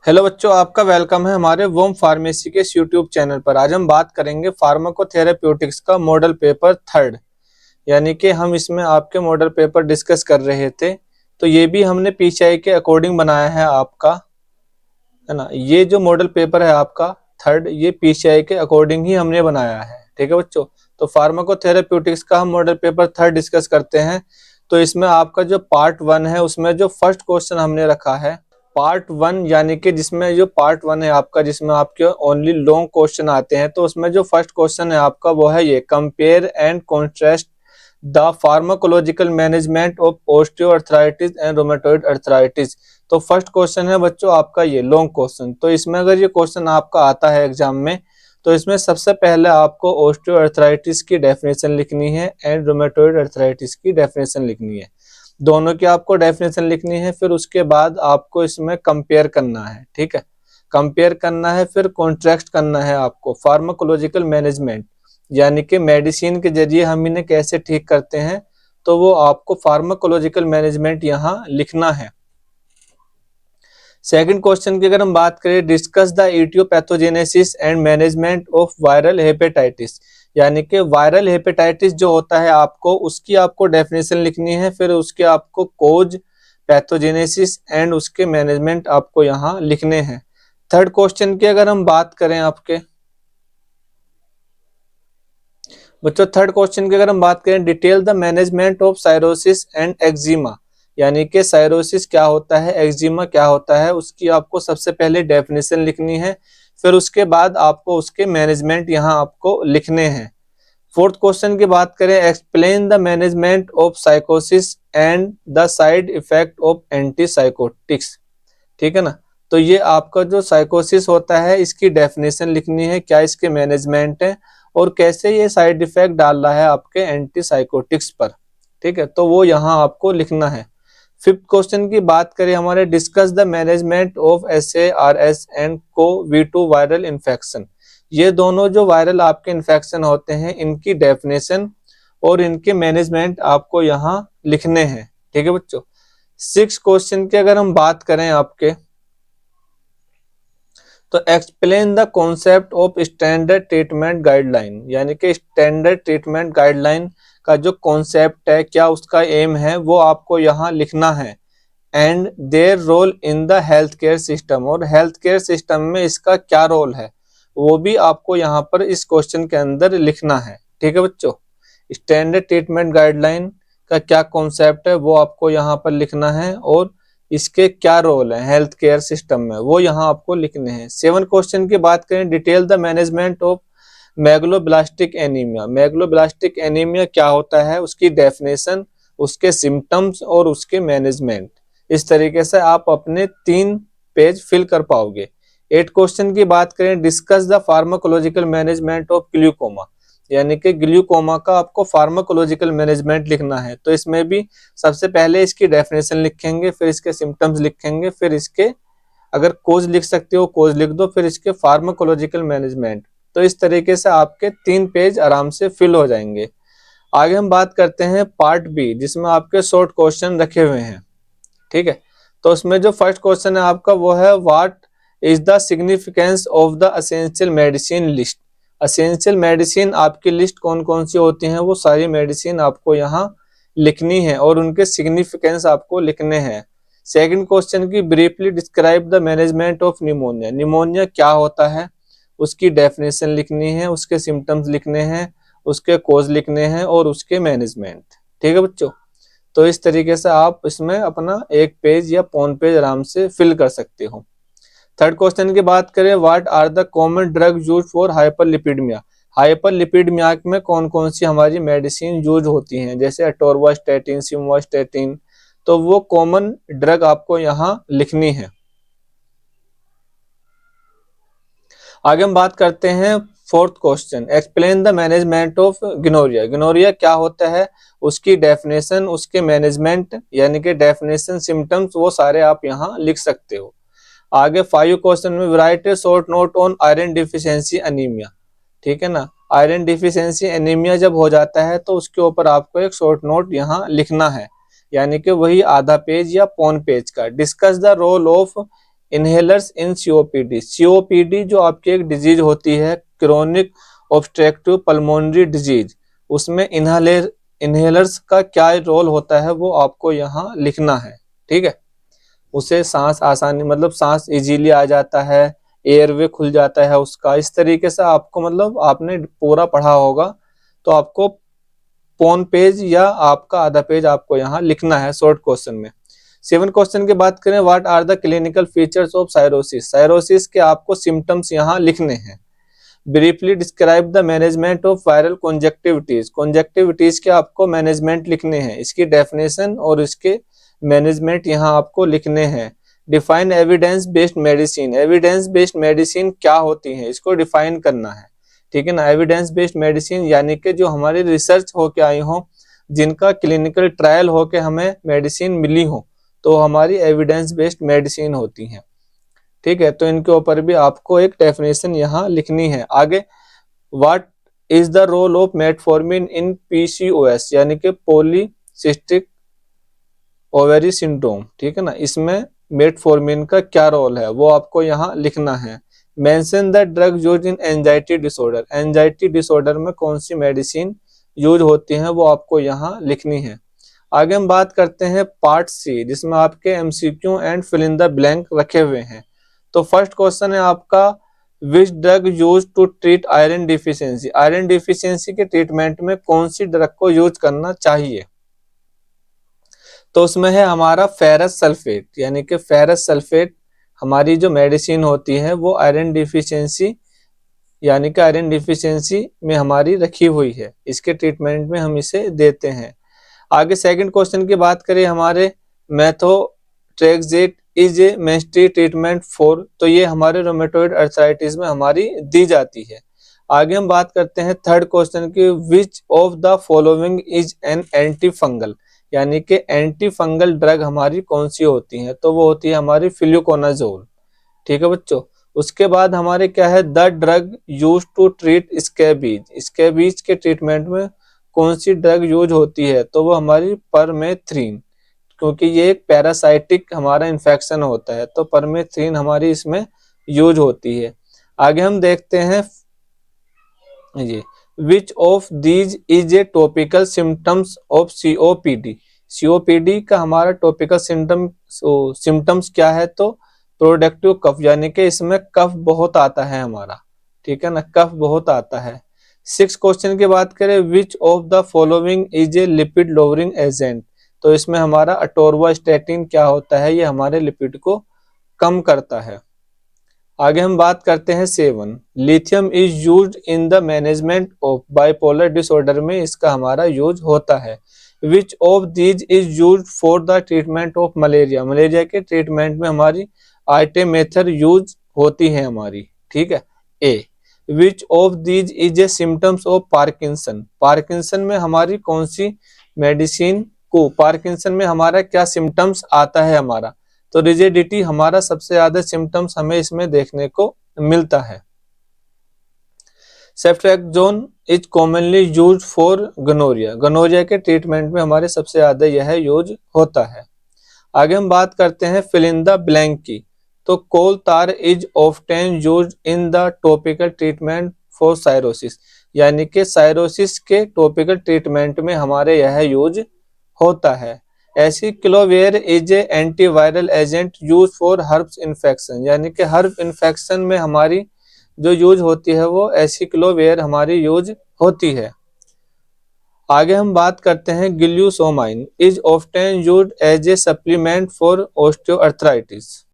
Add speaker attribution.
Speaker 1: Hello बच्चों, आपका welcome है हमारे वोम फार्मेसी के यूट्यूब चैनल पर। आज हम बात करेंगे फार्माकोथेरेप्यूटिक्स का मॉडल पेपर थर्ड, यानी कि हम इसमें आपके मॉडल पेपर डिस्कस कर रहे थे। तो ये भी हमने पीसीआई के अकॉर्डिंग बनाया है आपका, है ना। ये जो मॉडल पेपर है आपका थर्ड, ये पीसीआई के अकॉर्डिंग ही हमने बनाया है, ठीक है बच्चों। तो फार्माकोथेरेप्यूटिक्स का हम मॉडल पेपर थर्ड डिस्कस करते हैं। तो इसमें आपका जो पार्ट वन है उसमें जो फर्स्ट क्वेश्चन हमने रखा है पार्ट वन, यानी कि जिसमें जो पार्ट वन है आपका, जिसमें आपके ओनली लॉन्ग क्वेश्चन आते हैं। तो उसमें जो फर्स्ट क्वेश्चन है आपका वो है ये, compare and contrast the pharmacological management of osteoarthritis and rheumatoid arthritis. तो फर्स्ट क्वेश्चन है बच्चों आपका ये लॉन्ग क्वेश्चन। तो इसमें अगर ये क्वेश्चन आपका आता है एग्जाम में, तो इसमें सबसे पहले आपको ऑस्टियोआर्थराइटिस की डेफिनेशन लिखनी है एंड रोमेटॉइड अर्थराइटिस की डेफिनेशन लिखनी है। दोनों की आपको डेफिनेशन लिखनी है। फिर उसके बाद आपको इसमें कंपेयर करना है, ठीक है। कंपेयर करना है, फिर कॉन्ट्रैक्ट करना है आपको फार्माकोलॉजिकल मैनेजमेंट, यानी कि मेडिसिन के जरिए हम इन्हें कैसे ठीक करते हैं। तो वो आपको फार्माकोलॉजिकल मैनेजमेंट यहाँ लिखना है। सेकंड क्वेश्चन की अगर हम बात करें, discuss the aetiopathogenesis and management of viral hepatitis, यानी कि वायरल हेपेटाइटिस जो होता है आपको, उसकी आपको डेफिनेशन लिखनी है। फिर उसके आपको कोज, पैथोजेनेसिस एंड उसके मैनेजमेंट आपको यहाँ लिखने हैं। थर्ड क्वेश्चन की अगर हम बात करें आपके बच्चों, थर्ड क्वेश्चन की अगर हम बात करें, detail the management of cirrhosis and eczema, यानी कि साइरोसिस क्या होता है, एक्जिमा क्या होता है, उसकी आपको सबसे पहले डेफिनेशन लिखनी है। फिर उसके बाद आपको उसके मैनेजमेंट यहाँ आपको लिखने हैं। फोर्थ क्वेश्चन की बात करें, एक्सप्लेन द मैनेजमेंट ऑफ साइकोसिस and the side effect of antipsychotics, ठीक है ना। तो ये आपका जो साइकोसिस होता है इसकी डेफिनेशन लिखनी है, क्या इसके मैनेजमेंट है और कैसे ये साइड इफेक्ट डाल रहा है आपके एंटीसाइकोटिक्स पर, ठीक है। तो वो यहाँ आपको लिखना है। फिफ्थ क्वेश्चन की बात करें हमारे, discuss the management of SARS and कोV2 वायरल इन्फेक्शन। ये दोनों जो वायरल आपके इन्फेक्शन होते हैं, इनकी डेफिनेशन और इनके मैनेजमेंट आपको यहाँ लिखने हैं, ठीक है बच्चों। सिक्स क्वेश्चन की अगर हम बात करें आपके, तो explain the concept of standard treatment guideline, यानी कि स्टैंडर्ड ट्रीटमेंट गाइडलाइन का जो कॉन्सेप्ट है, क्या उसका एम है, वो आपको यहाँ लिखना है। And their role in the health care system, और हेल्थ केयर सिस्टम में इसका क्या रोल है, वो भी आपको यहाँ पर इस क्वेश्चन के अंदर लिखना है, ठीक है बच्चों। स्टैंडर्ड ट्रीटमेंट गाइडलाइन का क्या कॉन्सेप्ट है वो आपको यहाँ पर लिखना है, और इसके क्या रोल है हेल्थ केयर सिस्टम में, वो यहाँ आपको लिखने हैं। सेवन क्वेश्चन की बात करें, detail the management of megaloblastic anaemia. Megaloblastic anaemia क्या होता है, उसकी डेफिनेशन, उसके सिम्टम्स और उसके मैनेजमेंट। इस तरीके से आप अपने 3 पेज फिल कर पाओगे। 8 क्वेश्चन की बात करें, discuss the pharmacological management of glaucoma, यानी कि ग्लूकोमा का आपको फार्माकोलॉजिकल मैनेजमेंट लिखना है। तो इसमें भी सबसे पहले इसकी डेफिनेशन लिखेंगे, फिर इसके सिम्टम्स लिखेंगे, फिर इसके अगर कोज लिख सकते हो कोज लिख दो, फिर इसके फार्माकोलॉजिकल मैनेजमेंट। तो इस तरीके से आपके 3 पेज आराम से फिल हो जाएंगे। आगे हम बात करते हैं पार्ट बी, जिसमें आपके शॉर्ट क्वेश्चन रखे हुए हैं, ठीक है। तो उसमें जो फर्स्ट क्वेश्चन है आपका वो है, what is the significance of the essential medicine list. Essential medicine आपकी लिस्ट कौन कौन सी होती हैं, वो सारी मेडिसिन आपको यहाँ लिखनी है और उनके सिग्निफिकेंस आपको लिखने हैं। सेकंड क्वेश्चन की, briefly describe the management of pneumonia. Pneumonia क्या होता है, उसकी डेफिनेशन लिखनी है, उसके सिम्टम्स लिखने हैं, उसके कोज लिखने हैं और उसके मैनेजमेंट, ठीक है बच्चों। तो इस तरीके से आप इसमें अपना 1 पेज या पौन पेज आराम से फिल कर सकते हो। थर्ड क्वेश्चन की बात करें, what are the common drug use for hyperlipidaemia. Hyperlipidaemia में कौन कौन सी हमारी मेडिसिन यूज होती हैं, जैसे अटोरवास्टैटिन, सिमवास्टैटिन। तो वो कॉमन ड्रग आपको यहाँ लिखनी है। आगे हम बात करते हैं fourth question, explain the management of gonorrhoea. Gonorrhoea क्या होता है, उसकी डेफिनेशन, उसके मैनेजमेंट, यानी कि डेफिनेशन, सिम्टम्स, वो सारे आप यहाँ लिख सकते हो। आगे 5 क्वेश्चन में, right A short note on iron deficiency anaemia, ठीक है ना। आयरन डिफिशियंसी एनीमिया जब हो जाता है तो उसके ऊपर आपको एक शॉर्ट नोट यहाँ लिखना है, यानी कि वही आधा पेज या पौन पेज का। Discuss the role of inhalers in COPD, COPD जो आपकी एक डिजीज होती है, क्रोनिक ऑब्स्ट्रक्टिव पल्मोनरी डिजीज, उसमें इनहेलर्स का क्या रोल होता है वो आपको यहाँ लिखना है। ठीक है, उसे सांस आसानी मतलब सांस इजीली आ जाता है, एयरवे खुल जाता है उसका, इस तरीके से आपको मतलब आपने पूरा पढ़ा होगा तो आपको पौन पेज या आपका आधा पेज आपको यहाँ लिखना है शॉर्ट क्वेश्चन में। 7 क्वेश्चन की बात करें, what are the clinical features of cirrhosis, cirrhosis के आपको सिम्टम्स यहाँ लिखने हैं। Briefly describe the management of viral conjunctivitis, conjunctivitis के आपको मैनेजमेंट लिखने हैं, इसकी डेफिनेशन और इसके मैनेजमेंट यहाँ आपको लिखने हैं। Define evidence based medicine, evidence based medicine क्या होती है इसको डिफाइन करना है। ठीक है ना, एविडेंस बेस्ड मेडिसिन यानी कि जो हमारी रिसर्च होके आई हो, जिनका क्लिनिकल ट्रायल होके हमें मेडिसिन मिली हो, तो हमारी एविडेंस बेस्ड मेडिसिन होती हैं। ठीक है, तो इनके ऊपर भी आपको एक डेफिनेशन यहाँ लिखनी है। आगे, what is the role of metformin in PCOS यानी कि पॉलीसिस्टिक ओवेरी सिंड्रोम। ठीक है ना, इसमें मेटफॉर्मिन का क्या रोल है वो आपको यहाँ लिखना है। Mention the drug use in anxiety disorder, anxiety disorder में कौन सी मेडिसिन यूज होती है वो आपको यहाँ लिखनी है। आगे हम बात करते हैं पार्ट सी, जिसमें आपके MCQ and fill in the blank रखे हुए हैं। तो फर्स्ट क्वेश्चन है आपका, which drug use to treat iron deficiency, iron deficiency के ट्रीटमेंट में कौन सी ड्रग को यूज करना चाहिए। तो उसमें है हमारा फेरस सल्फेट, यानी कि फेरस सल्फेट हमारी जो मेडिसिन होती है वो आयरन डिफिशियंसी यानी कि आयरन डिफिशियंसी में हमारी रखी हुई है, इसके ट्रीटमेंट में हम इसे देते हैं। आगे सेकंड क्वेश्चन की बात करें, हमारे methotrexate is a mainstay treatment for, तो ये हमारे रोमेटॉइड अर्थराइटिस में हमारी दी जाती है। आगे हम बात करते हैं थर्ड क्वेश्चन की, which of the following is an anti fungal, यानी कि एंटी फंगल ड्रग हमारी कौन सी होती है, तो वो होती है हमारी फ्लूकोनाजोल। ठीक है बच्चों, उसके बाद हमारे क्या है, the drug use to treat scabies, scabies के ट्रीटमेंट में कौन सी ड्रग यूज होती है, तो वो हमारी परमेथ्रिन, क्योंकि ये एक पैरासाइटिक हमारा इन्फेक्शन होता है, तो परमेथ्रिन हमारी इसमें यूज होती है। आगे हम देखते हैं ये, विच of these is A topical symptoms of COPD, COPD का हमारा टॉपिकल सिम्टम्स क्या है, तो प्रोडक्टिव कफ, यानी कि इसमें कफ बहुत आता है हमारा। ठीक है ना, कफ बहुत आता है। 6 क्वेश्चन की बात करें, which of the following is a lipid lowering agent, तो इसमें हमारा अटोरवास्टैटिन क्या होता है, ये हमारे लिपिड को कम करता है। आगे हम बात करते हैं 7, lithium is used in the management of bipolar disorder में इसका हमारा यूज होता है। Which of these is used for the treatment of malaria, malaria के ट्रीटमेंट में हमारी आर्टेमेथर यूज होती है हमारी। ठीक है। A, which of these is a symptoms of Parkinson, Parkinson में हमारी कौन सी मेडिसिन को, पार्किंसन में हमारा क्या सिम्टम्स आता है हमारा, तो रिजिडिटी हमारा सबसे ज्यादा सिम्टम्स हमें इसमें देखने को मिलता है। Ceftriaxone is commonly used for gonorrhoea, gonorrhoea के ट्रीटमेंट में हमारे सबसे ज्यादा यह यूज होता है। आगे हम बात करते हैं फिल इन द ब्लैंक की, तो coal tar is often used in the topical treatment for psoriasis, यानी कि साइरोसिस के टॉपिकल ट्रीटमेंट में हमारे यह यूज होता है। Aciclovir is a antiviral agent use for herbs infection, यानी कि हर्ब इन्फेक्शन में हमारी जो यूज होती है वो एसिक्लोविर हमारी यूज होती है। आगे हम बात करते हैं glucosamine is often used as a supplement for osteoarthritis,